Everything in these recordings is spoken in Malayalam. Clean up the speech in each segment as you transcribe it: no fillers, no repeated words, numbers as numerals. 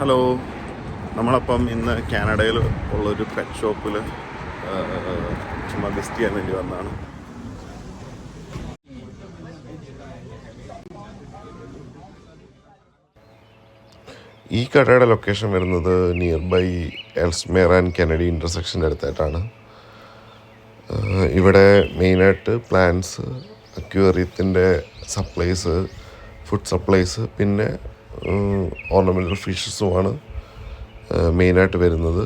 ഹലോ, നമ്മളപ്പം ഇന്ന് കാനഡയിൽ ഉള്ളൊരു പെറ്റ് ഷോപ്പിൽ ചുമ്മാ വിസിറ്റ് ചെയ്യാൻ വേണ്ടി വന്നതാണ്. ഈ കടയുടെ ലൊക്കേഷൻ വരുന്നത് നിയർ ബൈ എൽസ്മേർ ആൻഡ് കെനഡി ഇൻ്റർസെക്ഷൻ്റെ അടുത്തായിട്ടാണ്. ഇവിടെ മെയിനായിട്ട് പ്ലാന്റ്സ്, അക്വേറിയത്തിൻ്റെ സപ്ലൈസ്, ഫുഡ് സപ്ലൈസ്, പിന്നെ ഓർണമെൻ്റൽ ഫിഷസുമാണ് മെയിനായിട്ട് വരുന്നത്.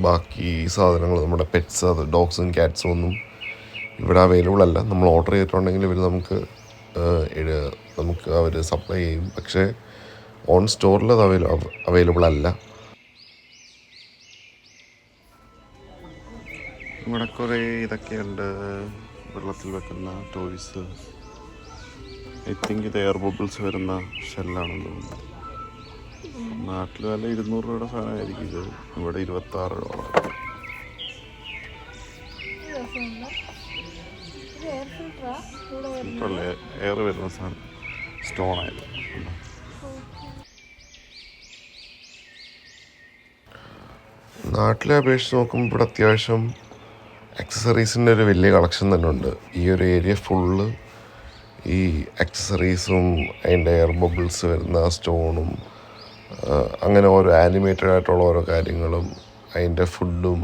ബാക്കി സാധനങ്ങൾ നമ്മുടെ പെറ്റ്സ്, അത് ഡോഗ്സും ക്യാറ്റ്സും ഒന്നും ഇവിടെ അവൈലബിൾ അല്ല. നമ്മൾ ഓർഡർ ചെയ്തിട്ടുണ്ടെങ്കിൽ ഇവർ നമുക്ക് അവർ സപ്ലൈ ചെയ്യും. പക്ഷേ ഓൺ സ്റ്റോറിൽ അത് അവൈലബിൾ അല്ല. ഇവിടെ കുറേ ഇതൊക്കെയുണ്ട്, വെള്ളത്തിൽ വെക്കുന്ന ടോയ്സ്. ഐ തിങ്ക് ഇത് എയർ ബബിൾസ് വരുന്ന ഷെല്ലാണെന്ന് തോന്നുന്നു. നാട്ടിൽ വില 200 രൂപയുടെ സാധനമായിരിക്കും ഇത്. ഇവിടെ 26 രൂപ. ഫിൽറ്ററല്ലേ, എയർ വരുന്ന സാധനം, സ്റ്റോൺ ആയത്. നാട്ടിലെ അപേക്ഷിച്ച് നോക്കുമ്പോൾ ഇവിടെ അത്യാവശ്യം ആക്സസറീസിൻ്റെ ഒരു വലിയ കളക്ഷൻ തന്നെ ഉണ്ട്. ഈ ഒരു ഏരിയ ഫുള്ള് ഈ ആക്സസറീസും അതിൻ്റെ എയർ ബബിൾസ് വരുന്ന സ്റ്റോണും അങ്ങനെ ഓരോ ആനിമേറ്റഡ് ആയിട്ടുള്ള ഓരോ കാര്യങ്ങളും, അതിൻ്റെ ഫുഡും,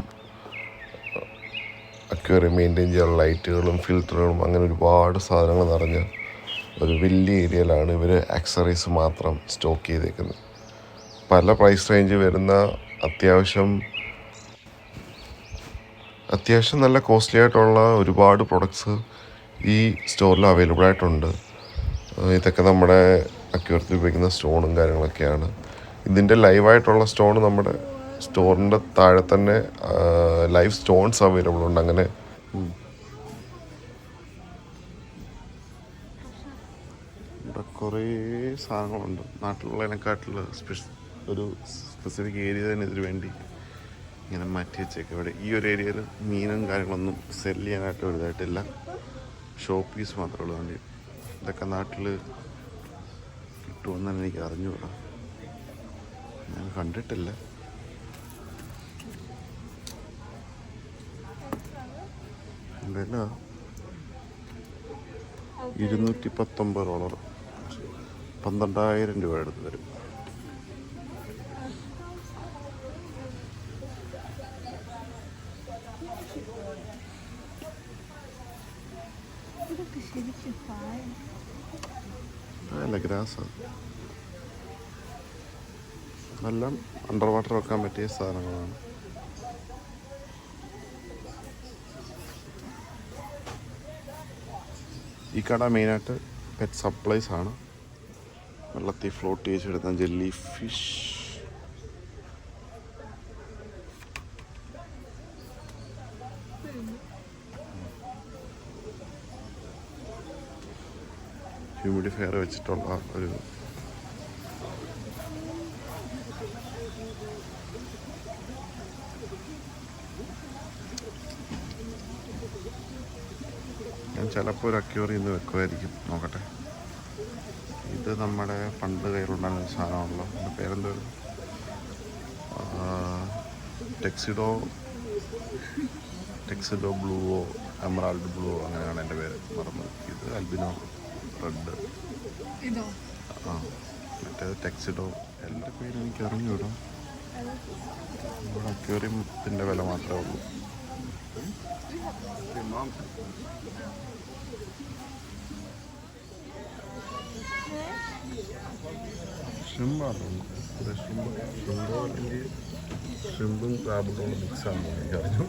അക്വേറിയം മെയിൻറ്റെയിൻ ചെയ്യാനുള്ള ലൈറ്റുകളും ഫിൽറ്ററുകളും, അങ്ങനെ ഒരുപാട് സാധനങ്ങൾ നിറഞ്ഞ ഒരു വലിയ ഏരിയയിലാണ് ഇവർ ആക്സസറീസ് മാത്രം സ്റ്റോക്ക് ചെയ്തേക്കുന്നത്. പല പ്രൈസ് റേഞ്ച് വരുന്ന അത്യാവശ്യം നല്ല കോസ്റ്റ്ലി ആയിട്ടുള്ള ഒരുപാട് പ്രൊഡക്ട്സ് ഈ സ്റ്റോറിൽ അവൈലബിൾ ആയിട്ടുണ്ട്. ഇതൊക്കെ നമ്മുടെ അക്വേറിയത്തിൽ ഉപയോഗിക്കുന്ന സ്റ്റോണും കാര്യങ്ങളൊക്കെയാണ്. ഇതിൻ്റെ ലൈവായിട്ടുള്ള സ്റ്റോൺ നമ്മുടെ സ്റ്റോറിൻ്റെ താഴെ തന്നെ ലൈവ് സ്റ്റോൺസ് അവൈലബിൾ ഉണ്ട്. അങ്ങനെ ഇവിടെ കുറേ സാധനങ്ങളുണ്ട്. നാട്ടിലുള്ളതിനെക്കാട്ടിൽ ഒരു സ്പെസിഫിക് ഏരിയ തന്നെ ഇതിന് വേണ്ടി ഇങ്ങനെ മാറ്റി വെച്ചേക്കും. ഇവിടെ ഈ ഒരു ഏരിയയിൽ മീനും കാര്യങ്ങളൊന്നും സെല് ചെയ്യാനായിട്ട് വലുതായിട്ടില്ല. ഷോപ്പ് പീസ് മാത്രമേ ഉള്ളൂ. വേണ്ടി ഇതൊക്കെ നാട്ടിൽ കിട്ടുമെന്നാണ് എനിക്ക് അറിഞ്ഞുകൂടാ, ഞാൻ കണ്ടിട്ടില്ല. വില $219, $12,000 അടുത്ത് വരും. അല്ല, ഗ്രാസാണ്. എല്ലാം അണ്ടർ വാട്ടർ വെക്കാൻ പറ്റിയ സാധനങ്ങളാണ്. ഈ കട മെയിനായിട്ട് പെറ്റ് സപ്ലൈസ് ആണ്. വെള്ളത്തിൽ ഫ്ലോട്ട് ചെയ്തെടുത്ത ജെല്ലി ഫിഷ്, ഹ്യൂമിഡിഫയർ വെച്ചിട്ടുള്ള ഒരു ഞാൻ ചിലപ്പോൾ ഒരു അക്വേറിയം ഇന്ന് വെക്കുമായിരിക്കും, നോക്കട്ടെ. ഇത് നമ്മുടെ പണ്ട് കയ്യിലുണ്ടായിരുന്ന സാധനമാണല്ലോ. എൻ്റെ പേരെന്തോ ടെക്സിഡോ ബ്ലൂവോ എമറാൾഡ് ബ്ലൂവോ അങ്ങനെയാണ് എൻ്റെ പേര്, മറന്നത്. ഇത് അൽബിനോ റെഡ്. മറ്റേത് ടെക്സിഡോ. എല്ലാ പേരും എനിക്ക് അറിഞ്ഞൂടാ. നമ്മുടെ അക്വേറിയത്തിൻ്റെ വില മാത്രമേ ഉള്ളൂ. ഷ്രിമ്പാണ്, ഷ്രിമ്പോ അല്ലെങ്കിൽ ഷ്രിമ്പും ക്രാബും മിക്സാണെന്ന് എനിക്കറിഞ്ഞു.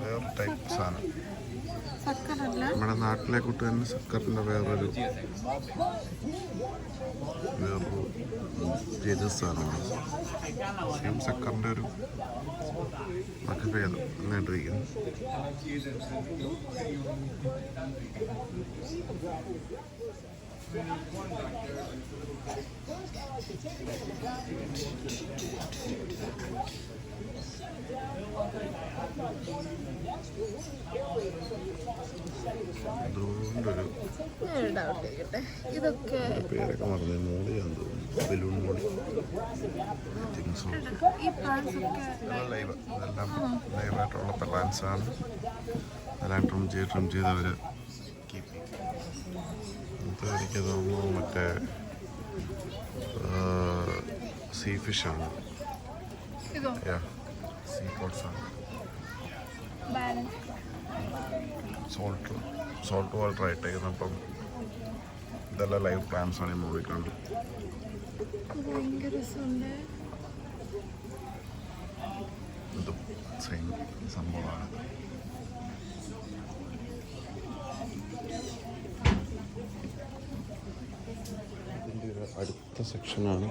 വേറെ ടൈപ്പ് സാധനം. നമ്മുടെ നാട്ടിലെ കൂട്ട് തന്നെ സക്കറിൻ്റെ വേറൊരു സാധനമാണ്. സെയിം സക്കറിൻ്റെ ഒരു വകഭേദം എന്നിട്ടിരിക്കുന്നു. അതുകൊണ്ടൊരു ഇതൊക്കെ പേരൊക്കെ മറന്നു, മോളിയാന്ന് തോന്നുന്നു, ബലൂൺ മോളി. ഈ പ്ലാന്റ്സ് ഒക്കെ ലൈവ്, ഇതെല്ലാം ലൈവായിട്ടുള്ള പ്ലാന്റ്സാണ്. എല്ലാം ട്രിം ചെയ്ത് അവർ കീപ്പ് ചെയ്യും. ഇത് എനിക്ക് തോന്നുന്നു മറ്റേ സീ ഫിഷാണ്, സീ പോട്ട്സാണ്. സോൾട്ട് വാട്ടർ ആയിട്ടേക്കുന്നത്. അപ്പം ഇതെല്ലാം ലൈവ് പ്ലാന്റ്സ് ആണ് ഈ മൂവിക്കുണ്ട്. ഇതും സെയിം സംഭവമാണ്. ഇതിൻ്റെ ഒരു അടുത്ത സെക്ഷനാണ്.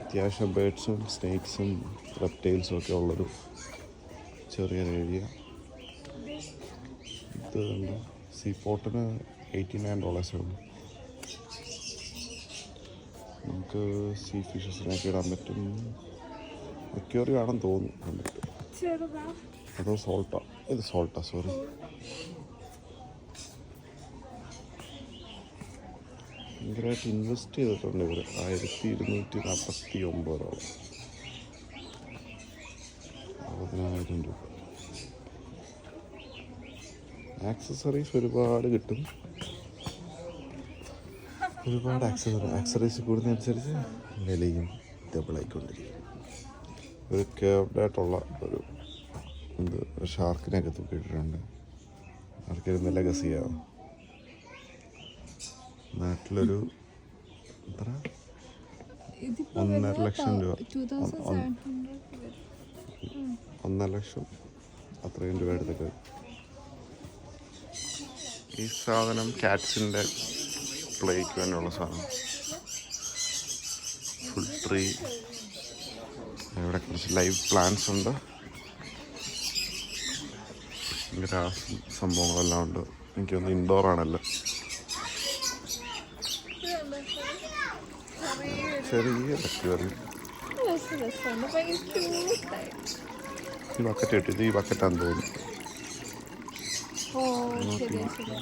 അത്യാവശ്യം ബേഡ്സും സ്നേക്സും റെപ്റ്റൈൽസും ഒക്കെ ഉള്ളൊരു ചെറിയൊരു ഏരിയ. ഇത് ഉണ്ട്. സീ പോട്ടിന് $89 ഉള്ളൂ. നമുക്ക് സീ ഫിഷസിനൊക്കെ ഇടാൻ പറ്റും. അക്വേറിയം ആണെന്ന് തോന്നുന്നു കണ്ടിട്ട്. അതോ സോൾട്ടാ? ഇത് സോൾട്ടാ, സോറി. ഭയങ്കരമായിട്ട് ഇൻവെസ്റ്റ് ചെയ്തിട്ടുണ്ട് ഇവർ. $1249, $60,000 രൂപ. ആക്സസറീസ് ഒരുപാട് കിട്ടും. ഒരുപാട് ആക്സസറീസ് കൂടുന്നതനുസരിച്ച് വിലയും ഡബിളായിക്കൊണ്ടിരിക്കും. ഒരു കേർഡായിട്ടുള്ള ഒരു ഷാർക്കിനെയൊക്കെ തൂക്കിയിട്ടിട്ടുണ്ട്. ആർക്കൊരു ലെഗസി ചെയ്യാം. നാട്ടിലൊരു എത്ര 1.5 ലക്ഷം രൂപ, 1.5 ലക്ഷം അത്രയും രൂപ എടുത്തിട്ട്. ഈ സാധനം ക്യാറ്റ്സിൻ്റെ പ്ലേക്ക് വേണ്ടിയുള്ള സാധനം. Full tree. ഇവിടെ കുറച്ച് ലൈവ് പ്ലാന്റ്സ് ഉണ്ട്. ഗ്രാസ് സംഭവങ്ങളെല്ലാം ഉണ്ട്. എനിക്ക് തോന്നുന്നു ഇൻഡോറാണല്ലോ. ചെറിയ അക്വേറിയം. ഈ ബക്കറ്റ് കിട്ടിയത്, ഈ ബക്കറ്റാന്ന് തോന്നുന്നു.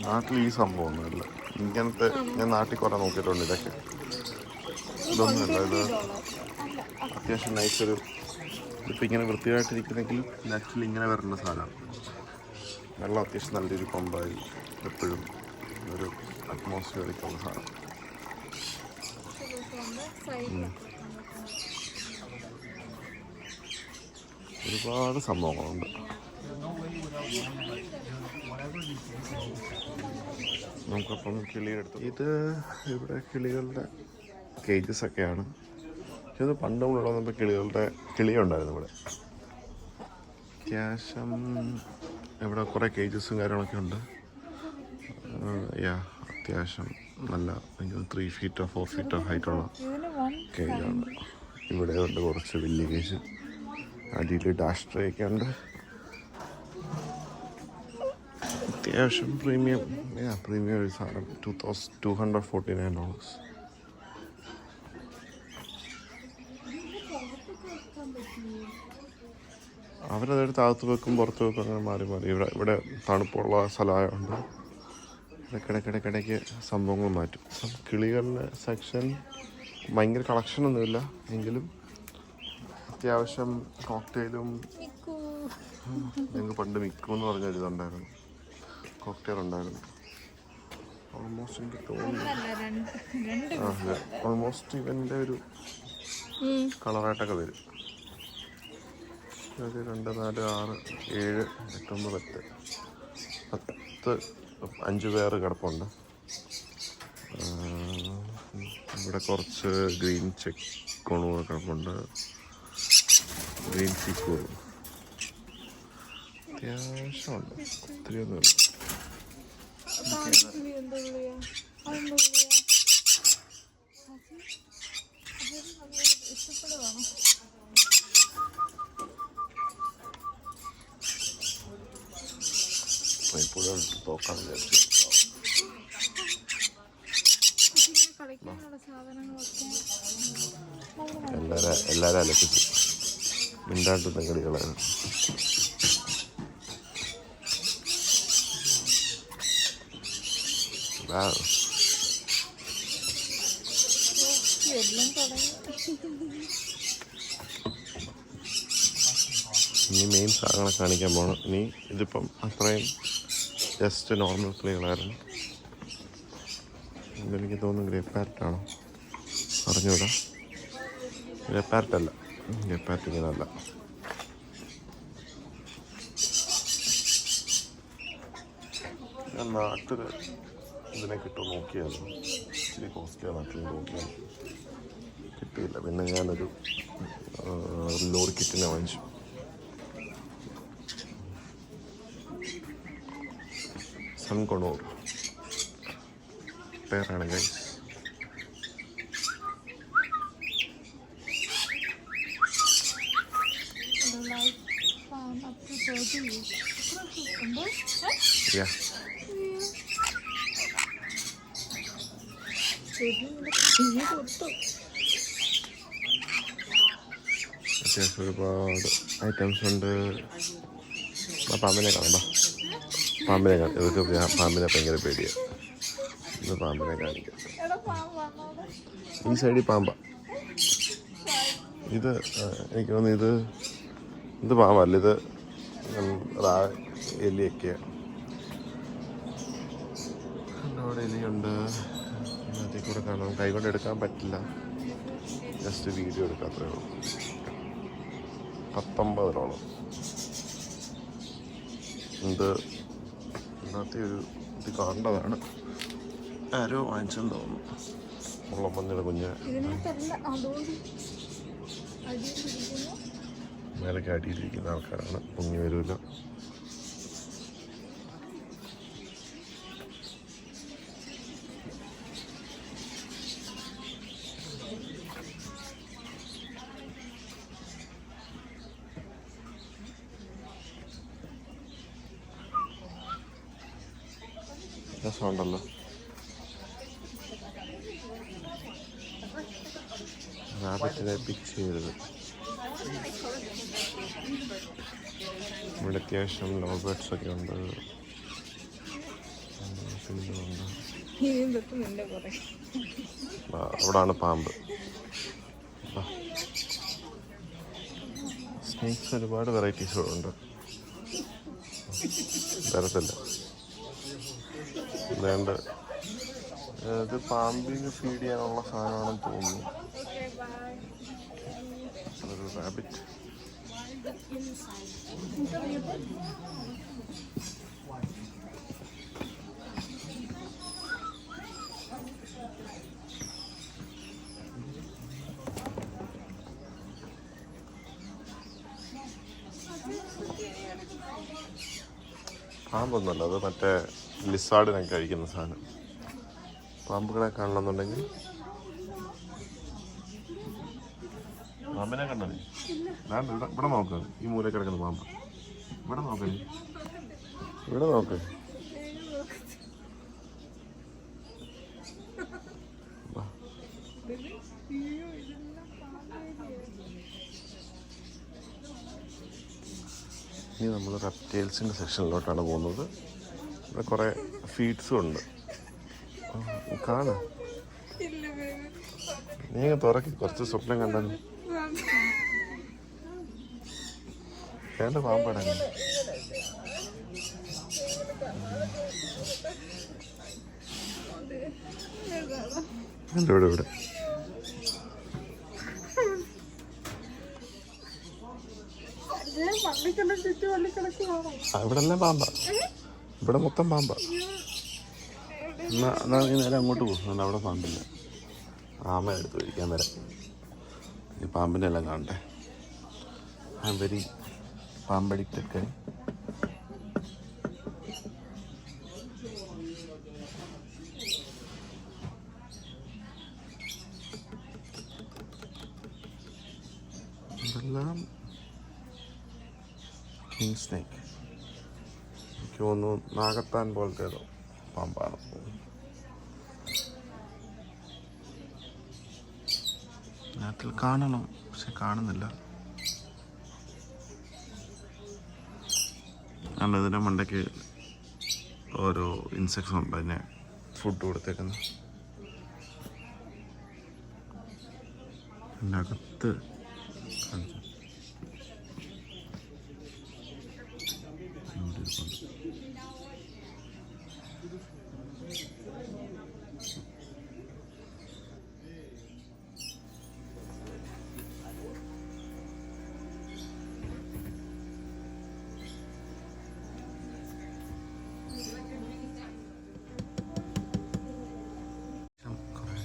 നാട്ടിൽ ഈ സംഭവമൊന്നുമില്ല ഇങ്ങനത്തെ. ഞാൻ നാട്ടിൽ കുറേ നോക്കിയിട്ടുണ്ട്. ഇതൊന്നുമില്ല. ഇത് അത്യാവശ്യം നൈസൊരു, ഇപ്പം ഇങ്ങനെ വൃത്തിയായിട്ടിരിക്കുന്നെങ്കിലും നാച്ചുറലി ഇങ്ങനെ വരേണ്ട സാധനമാണ്. വെള്ളം അത്യാവശ്യം നല്ല രീതിയിൽ പമ്പായി എപ്പോഴും ഒരു അറ്റ്മോസ്ഫിയറിക്കുള്ള സാധനം. ഒരുപാട് സംഭവങ്ങളുണ്ട്. നമുക്കപ്പം കിളിയെടുത്തു. ഇത് ഇവിടെ കിളികളുടെ കേജസ് ഒക്കെയാണ്. ഇത് പണ്ട് നമ്മളുള്ള വന്നപ്പോൾ കിളിയുണ്ടായിരുന്നു ഇവിടെ. അത്യാവശ്യം ഇവിടെ കുറേ കേജസും കാര്യങ്ങളൊക്കെ ഉണ്ട്. അത്യാവശ്യം നല്ല 3 ഫീറ്റോ 4 ഫീറ്റോ ഹൈറ്റുള്ള കേജാണ്. ഇവിടെ ഉണ്ട് കുറച്ച് വലിയ കേജ്. അടിയിൽ ഡാഷ് ട്രേ ഒക്കെ ഉണ്ട്. അത്യാവശ്യം പ്രീമിയം ഒരു സാധനം. $249. അവരതെടുത്ത് അകത്ത് വെക്കും പുറത്ത് വെക്കും, അങ്ങനെ മാറി ഇവിടെ തണുപ്പുള്ള സ്ഥലമായതുകൊണ്ട് ഇടയ്ക്കിടയ്ക്ക് സംഭവങ്ങൾ മാറ്റും. കിളികളുടെ സെക്ഷൻ ഭയങ്കര കളക്ഷനൊന്നുമില്ല എങ്കിലും അത്യാവശ്യം കോക്ടെയിലും. ഞങ്ങൾക്ക് പണ്ട് മിക്കു എന്ന് പറഞ്ഞൊരു ഇതുണ്ടായിരുന്നു, കോക്ടെയിൽ ഉണ്ടായിരുന്നു. ഓൾമോസ്റ്റ് എനിക്ക് തോന്നുന്നു ഓൾമോസ്റ്റ് ഇവൻ്റെ ഒരു കളറായിട്ടൊക്കെ വരും. 2, 4, 6, 7, 8, 9, 5 പേര് കിടപ്പുണ്ട്. ഇവിടെ കുറച്ച് ഗ്രീൻ ചെക്ക് കോണുകൾ കിടപ്പുണ്ട്. ഗ്രീൻ സീക്കൂർ അത്യാവശ്യമുണ്ട്, ഒത്തിരി ഒന്നുമില്ല. ഇപ്പോഴും തോക്കാൻ വിചാരിച്ചു. എല്ലാവരും അലക്കിച്ചു മിണ്ടാണ്ടുന്ന കളികളാണ്. ഇനി മെയിൻ സാധനങ്ങളെ കാണിക്കാൻ പോകണം. ഇനി ഇതിപ്പം അത്രയും ജസ്റ്റ് നോർമൽ കിളികളായിരുന്നു. ഇതെനിക്ക് തോന്നുന്നു ഗ്രേ പാരറ്റാണോ അറിഞ്ഞൂടാ. ഗ്രേ പാരറ്റല്ല, ഗ്രേ പാരറ്റ് ഇങ്ങനല്ല. ഞാൻ നാട്ടിൽ ഇതിനെ കിട്ടും നോക്കിയായിരുന്നു. ഇച്ചിരി കോസ്റ്റ്ലിയാണ് നാട്ടിൽ നോക്കിയാണ്, കിട്ടിയില്ല. പിന്നെ ഞാനൊരു ലോറി കിറ്റിനെ വാങ്ങിച്ചു. സൺകൊണൂർ പേരാണ് ഗൈസ്. അത്യാവശ്യം ഒരുപാട് ഐറ്റംസ് ഉണ്ട്. പാമ്പിനെ കാണാം, പാമ്പിനെ കാണാം. ഇതൊക്കെ പാമ്പിനെ ഭയങ്കര പേടിയാണ്. ഇത് പാമ്പിനെ കാണിക്കാം. ഈ സൈഡിൽ പാമ്പ. ഇത് എനിക്ക് തോന്നുന്നു ഇത് പാമ്പല്ല, ഇത് എലിയൊക്കെയാണ്. അവിടെ എലിയുണ്ട്. അതിൽ കൂടെ കാണാം. കൈകൊണ്ട് എടുക്കാൻ പറ്റില്ല, ജസ്റ്റ് വീഡിയോ എടുക്കാം, അത്രേ ഉള്ളൂ. 19 ഇതിനകത്ത് ഒരു ഇത് കാണേണ്ടതാണ്. ആരോ വാങ്ങിച്ചെന്ന് തോന്നുന്നു. മുള്ളപ്പന്നിയുടെ കുഞ്ഞ് മേലൊക്കെ അടിയിലിരിക്കുന്ന ആൾക്കാരാണ്. പൊങ്ങി വരില്ല. രസമുണ്ടല്ലോ. റാബിറ്റിനെ പിക്ക് ചെയ്തത്. ഇവിടെ അത്യാവശ്യം ലവ് ബേർഡ്സ് ഒക്കെ ഉണ്ട്. അവിടാണ് പാമ്പ്. സ്നേക്സ് ഒരുപാട് വെറൈറ്റീസ് ഉണ്ട്. തരത്തില്ല വേണ്ട. ഇത് പാമ്പിന് ഫീഡ് ചെയ്യാനുള്ള സാധനമാണെന്ന് തോന്നുന്നു. അതൊരു റാബിറ്റ്. പാമ്പൊന്നുമല്ല, അത് മറ്റേ ലിസാർഡിനൊക്കെ കഴിക്കുന്ന സാധനം. പാമ്പുകളെ കാണണമെന്നുണ്ടെങ്കിൽ പാമ്പിനെ കണ്ടത് ഇവിടെ നോക്ക്. ഈ മൂല കിടക്കുന്ന പാമ്പ് ഇവിടെ നോക്ക്, ഇവിടെ നോക്ക്. ഇനി നമ്മൾ റെപ്റ്റൈൽസിൻ്റെ സെക്ഷനിലോട്ടാണ് പോകുന്നത്. ഇവിടെ കുറേ ഫീഡ്സും ഉണ്ട്. കാണ നീ തുറക്കി കുറച്ച് സ്വപ്നം കണ്ടാലും വേണ്ട. പാമ്പാണ് ഇവിടെ ഇവിടെ എല്ലാം പാമ്പ. ഇവിടെ മൊത്തം പാമ്പ. എന്നാ നേരെ അങ്ങോട്ട് പോകും. അവിടെ പാമ്പില്ല. ആമ എടുത്ത് കഴിക്കാൻ വരാം. ഈ പാമ്പിൻ്റെ എല്ലാം കാണട്ടെ. ഐ എം വെരി പാമ്പടിക്റ്റൊക്കെ. ഇതെല്ലാം കിങ് സ്നേക്ക്. എനിക്ക് തോന്നുന്നു നാഗത്താൻ പോലത്തെ ഏതോ പാമ്പാണ്. നാട്ടിൽ കാണണം, പക്ഷെ കാണുന്നില്ല. അല്ല, ഇതിൻ്റെ മണ്ടയ്ക്ക് ഓരോ ഇൻസെക്ട്സ് ഉണ്ട്. അതിനെ ഫുഡ് കൊടുത്തേക്കുന്നത്. അതിനകത്ത്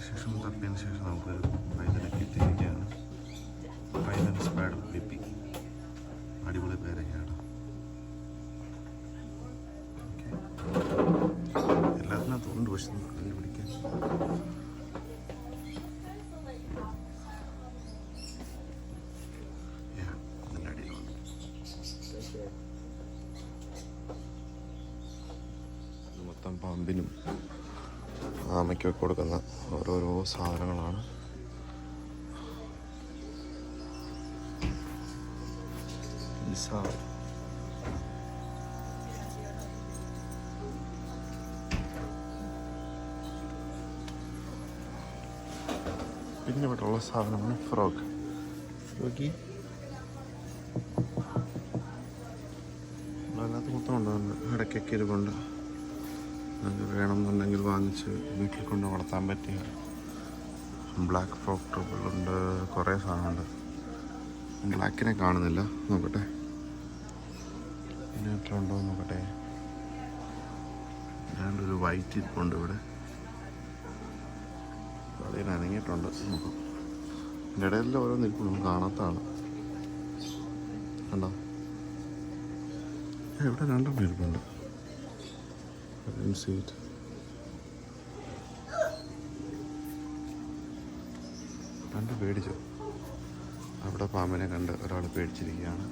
ശേഷം തപ്പിയതിന് ശേഷം നമുക്ക് പൈതലൊക്കെ എത്തിയിരിക്കുകയാണ്. പൈതൽ സ്പാഡ് ലിപ്പി, അടിപൊളി പേരൊക്കെയാണ്. ഓക്കെ, എല്ലാത്തിനകത്തും ഉണ്ട്, പക്ഷെ നമുക്ക് കണ്ടുപിടിക്കാൻ അതിൻ്റെ അടിയിലുണ്ട്. മൊത്തം പാമ്പിനും ആമയ്ക്കൊക്കെ കൊടുക്കുന്ന ഓരോരോ സാധനങ്ങളാണ്. പിന്നെ ഇവിടെ ഉള്ള സാധനമാണ് ഫ്രോഗ്. ഫ്രോഗി അതിനകത്ത് മൊത്തം ഉണ്ടാകുന്നുണ്ട്. ഇടയ്ക്കൊക്കെ ഇരിപ്പുണ്ട്. നമുക്ക് വേണമെന്നുണ്ടെങ്കിൽ വാങ്ങിച്ച് വീട്ടിൽ കൊണ്ട് വളർത്താൻ പറ്റിയ ബ്ലാക്ക് ഫ്രോഗ് ട്രിബിളുണ്ട്. കുറേ സാധനമുണ്ട്. ബ്ലാക്കിനെ കാണുന്നില്ല, നോക്കട്ടെ പിന്നെ എത്ര ഉണ്ടോ നോക്കട്ടെ. ഞാനൊരു വൈറ്റ് ഇരിപ്പുണ്ട് ഇവിടെ, കളിയിൽ അനങ്ങിയിട്ടുണ്ട്. നോക്കാം, എൻ്റെ ഇടയിൽ ഓരോ നിൽക്കുന്നു, കാണാത്താണ്. കണ്ടോ, ഇവിടെ രണ്ടെണ്ണം ഇരിപ്പുണ്ട്. കണ്ട് പേടിച്ചു. അവിടെ പാമ്പിനെ കണ്ട് ഒരാൾ പേടിച്ചിരിക്കുകയാണ്.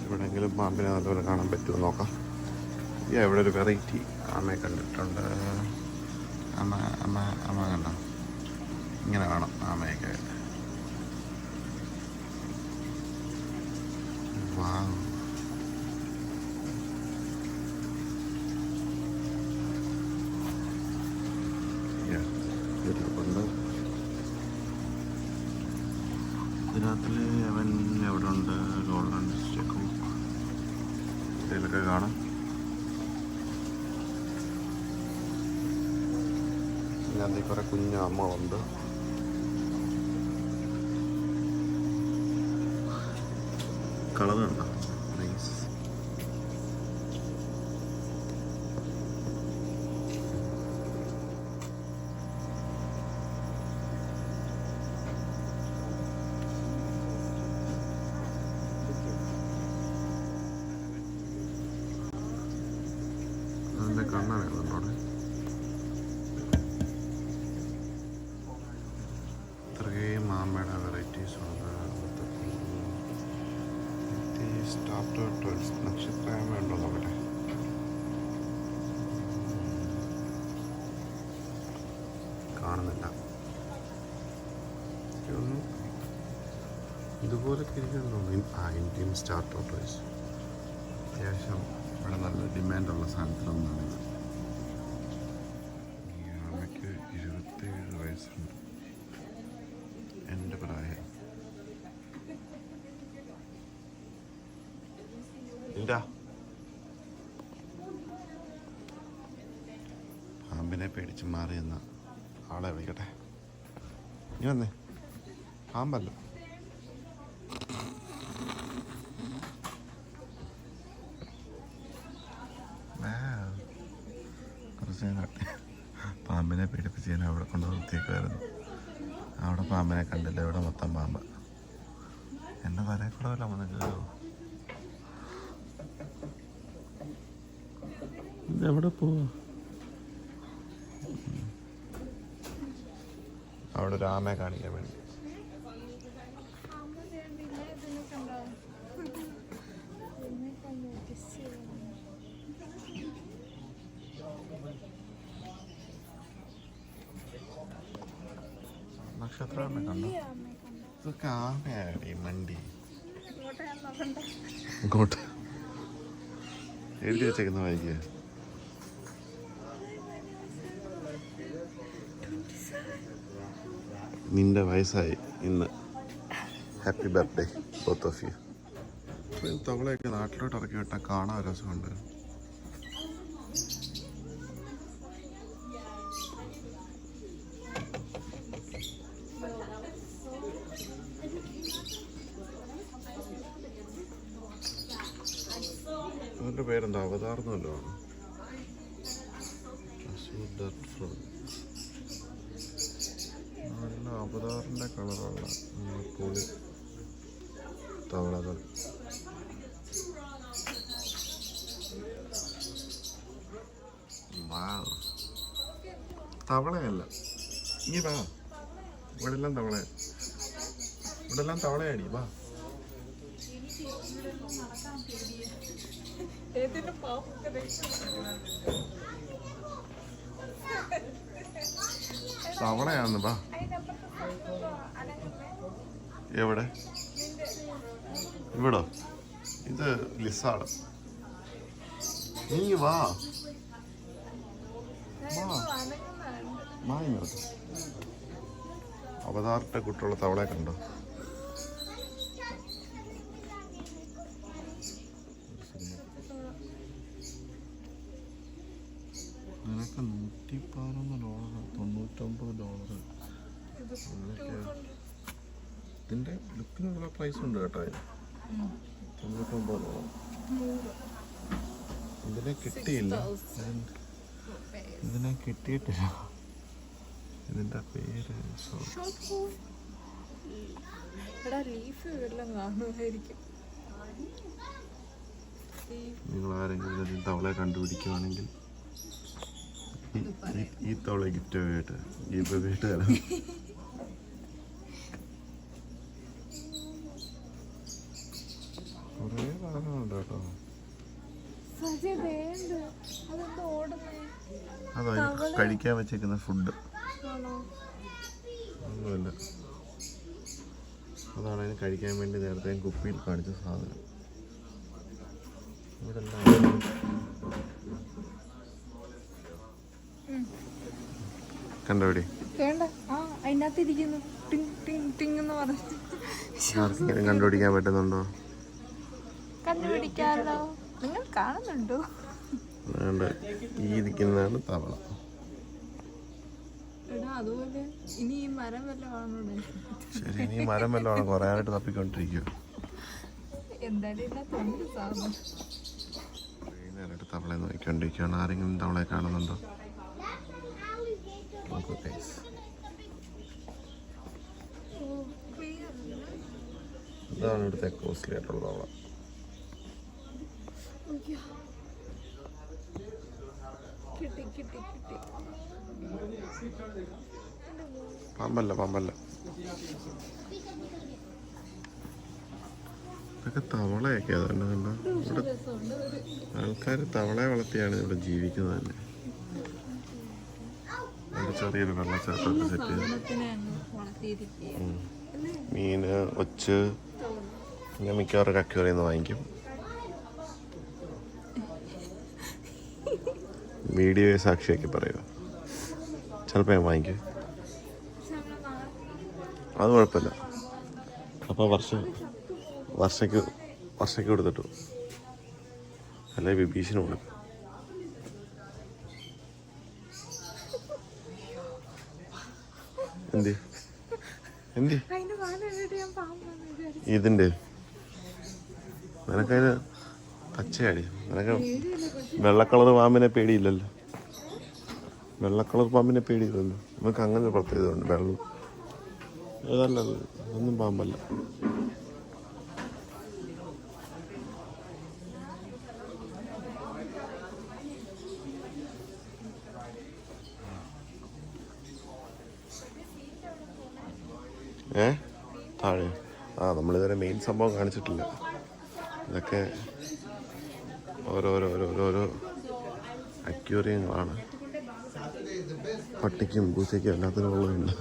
എവിടെയെങ്കിലും പാമ്പിനെ നല്ലപോലെ കാണാൻ പറ്റുമോ നോക്കാം. ഇവിടെ ഒരു വെറൈറ്റി ആമയെ കണ്ടിട്ടുണ്ട്. അമ്മ കണ്ടോ, ഇങ്ങനെ കാണാം ആമയൊക്കെ. വാവ്, ഇതിലുണ്ട്. ഇതിനകത്തിൽ അവൻ എവിടെ ഉണ്ട്, ഗോൾഡൻ ചെക്കും ഇതിലൊക്കെ കാണാം. ഇതിനകത്ത് കുറേ കുഞ്ഞു അമ്മകളുണ്ട്. കളറുണ്ടോ, നൈസ്. അതിൻ്റെ കണ്ണാണ് ഇത്രയും ആമയുടെ വെറൈറ്റീസ് ഉണ്ട്. നക്ഷത്രാമ ഉണ്ടോ നോക്കട്ടെ. കാണുന്നില്ല. ഇതുപോലൊക്കെ ഇരിക്കുന്നു. ഇന്ത്യൻ സ്റ്റാർ ടോട്ടോയ്സ് അത്യാവശ്യം ഇവിടെ നല്ല ഡിമാൻഡുള്ള സാധനത്തിലൊന്നാണിത്. ഈ ആമയ്ക്ക് 27 വയസ്സുണ്ട്, എൻ്റെ പ്രായം. ഇല്ല, പാമ്പിനെ പേടിച്ച് മാറിയെന്ന ആളെ വിളിക്കട്ടെ. നീ വന്നേ, പാമ്പല്ലോ. കുറച്ച് നേരം പാമ്പിനെ പേടിപ്പിച്ച് ഞാൻ അവിടെ കൊണ്ട് നിർത്തിയേക്കുമായിരുന്നു. അവിടെ പാമ്പിനെ കണ്ടില്ല, ഇവിടെ മൊത്തം പാമ്പ്. എൻ്റെ തലയിൽ കൂടെ വല്ല വന്ന് കയറുമോ? ഇതെവിടെ പോവാ? അവിടെ ഒരു ആമയെ കാണിക്കാൻ വേണ്ടി. ഫിഷ് എത്ര എണ്ണം കണ്ടോ? ഇതൊക്കെ ആമയാടി മണ്ടി. ഇങ്ങോട്ട് എഴുതി വെച്ചേക്കുന്ന വായിക്കുക. നിന്റെ വയസ്സായി ഇന്ന്. Happy birthday both of you. തവളയൊക്കെ നാട്ടിലോട്ട് ഇറക്കി വിട്ടാൽ കാണാൻ രസമുണ്ട്. അവൻ്റെ പേരെന്താ? അവതാർന്നല്ലോ ആണ്. നല്ല അവതാറിൻ്റെ കളറുള്ള പൊളി തവളകൾ. തവളയല്ല, ഇനി വാ. ഇവിടെല്ലാം തവള, ഇവിടെല്ലാം തവളയാടി. വാ. തവളയാന്ന്. വാ. എവിടെ? ഇവിടോ? ഇത് ലിസാണ്. നീ വാ. ഇങ്ങോട്ട്. അവതാറിന്റെ കുട്ടിയുള്ള തവളയെ കണ്ടോ? നിനക്ക് $119, ഇതിന്റെ ലുക്കിനുള്ള പ്രൈസ് ഉണ്ട് കേട്ടോ. $99. ഇതിനെ കിട്ടിയില്ല, ഇതിനെ കിട്ടിയിട്ടില്ല. ഇതിന്റെ പേര് നിങ്ങൾ ആരെങ്കിലും ഇതിൽ തവളയെ കണ്ടുപിടിക്കുവാണെങ്കിൽ ഈ തവള ഗിഫ്റ്റ് ആയിട്ട് ഈ വീട്ടുകാരാണ്. കുറേ സാധനമുണ്ട് കേട്ടോ. അതാ കഴിക്കാൻ വെച്ചേക്കുന്ന ഫുഡ് ഒന്നുമില്ല. അതാണ് അതിന് കഴിക്കാൻ വേണ്ടി നേരത്തെ കുപ്പിയിൽ കാണിച്ച സാധനം. ഇവിടെ കണ്ടോടി ആർക്കെങ്കിലും കണ്ടുപിടിക്കാൻ പറ്റുന്നുണ്ടോ? കണ്ടുപിടിക്കാമല്ലോ. നിങ്ങൾ കാണുന്നുണ്ടോ? ഈ ഇരിക്കുന്നതാണ് തവള. അതുപോലെ ഇനി ഈ മരം വല്ലതും ആണോ? ശരി, ഇനി മരം വല്ലതാണ് കുറെ ആയിട്ട് തപ്പിക്കൊണ്ടിരിക്കുക. വൈകുന്നേരമായിട്ട് തവളയെ നോക്കിക്കൊണ്ടിരിക്കുകയാണ്. ആരെങ്കിലും തവളയെ കാണുന്നുണ്ടോ? ഇതാണ് ഇവിടുത്തെ കോസ്റ്റ്ലി ആയിട്ടുള്ള തവള. പാമ്പല്ല. ഇതൊക്കെ തവളയൊക്കെ അതന്നെ കണ്ടോ. ഇവിടെ ആൾക്കാർ തവളയെ വളർത്തിയാണ് ഇവിടെ ജീവിക്കുന്നത് തന്നെ. ചെറിയൊരു വെള്ളച്ചാട്ടമൊക്കെ സെറ്റ് ചെയ്ത് മീന്, ഒച്ച് ഞാൻ മിക്കവാറും അക്വേറിയം നിന്ന് വാങ്ങിക്കും. വീഡിയോയെ സാക്ഷിയാക്കി പറയുക. ചിലപ്പോൾ ഞാൻ വാങ്ങിക്കും, അത് കുഴപ്പമില്ല. അപ്പോൾ വർഷയ്ക്ക് കൊടുത്തിട്ടു അല്ലെ വിഭീഷന് കൊടുക്കും. എന്തി ഇതിൻ്റെ നിനക്കതിന് പച്ചയാടി. നിനക്ക് വെള്ള കളർ പാമ്പിനെ പേടിയില്ലല്ലോ. വെള്ള പാമ്പിനെ പേടിയില്ലല്ലോ. നമുക്ക് അങ്ങനെ ഒരു പ്രത്യേകത ഉണ്ട്. വെള്ളം ഏതല്ലല്ലോ, ഒന്നും പാമ്പല്ല. താഴെ നമ്മളിതുവരെ മെയിൻ സംഭവം കാണിച്ചിട്ടില്ല. ഇതൊക്കെ ഓരോരോ അക്വേറിയങ്ങളാണ്. പട്ടിക്കും പൂച്ചയ്ക്കും എല്ലാത്തിനും ഉള്ളതുണ്ട്.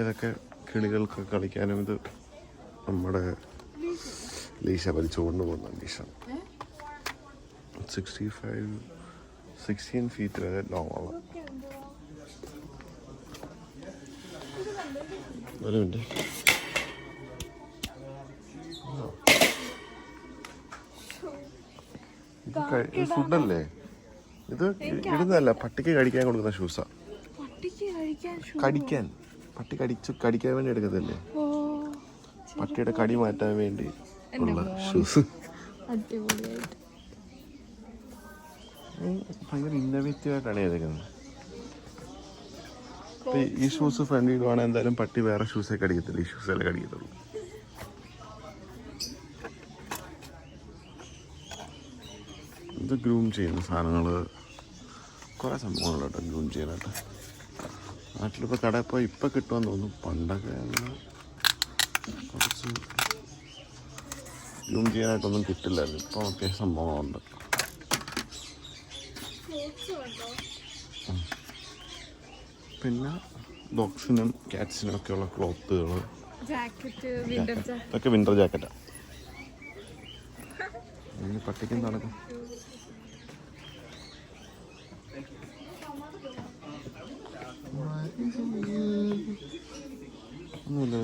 ഇതൊക്കെ കിളികൾക്ക് കളിക്കാനും ഇത് നമ്മുടെ ലീശ വലിച്ചു കൊണ്ടുപോകുന്ന ലീശാണ്. 16 ഫീറ്റ് വരെ ലോങ് ഉള്ള ഒരു മിനിറ്റ്. ഇത് ഫുഡല്ലേ? ഇത് ഇടുന്നതല്ല, പട്ടിക്ക് കഴിക്കാൻ കൊടുക്കുന്ന ഷൂസാ. കടിക്കാൻ, പട്ടി കടിക്കാൻ വേണ്ടി എടുക്കത്തില്ലേ, പട്ടിയുടെ കടി മാറ്റാൻ വേണ്ടി ഉള്ള ഷൂസ്. ഭയങ്കര ഇന്നോവേറ്റീവ് ആയിട്ടാണ് ചെയ്തേക്കുന്നത്. ഈ ഷൂസ് ഫ്രണ്ട് ഇടുവാണെങ്കിൽ എന്തായാലും പട്ടി വേറെ ഷൂസേ കടിക്കത്തില്ല, ഈ ഷൂസല്ലേ കടിക്കത്തുള്ളൂ. ഇത് ഗ്രൂം ചെയ്യുന്ന സാധനങ്ങൾ, കുറേ സംഭവങ്ങളുണ്ട് കേട്ടോ ഗ്രൂം ചെയ്യാനായിട്ട്. നാട്ടിലിപ്പോൾ കടയിൽ പോയി ഇപ്പം കിട്ടുമെന്ന് തോന്നുന്നു. പണ്ടൊക്കെ അങ്ങനെ കുറച്ച് ഗ്രൂം ചെയ്യാനായിട്ടൊന്നും കിട്ടില്ലായിരുന്നു. ഇപ്പോൾ ഒക്കെ സംഭവങ്ങളുണ്ട്. പിന്നെ ഡോഗ്സിനും ക്യാറ്റ്സിനും ഒക്കെയുള്ള ക്ലോത്തുകൾ, ഇതൊക്കെ വിൻ്റർ ജാക്കറ്റാണ്. ഇനി പട്ടിക്കും നടക്കും. ഒന്നുമില്ല.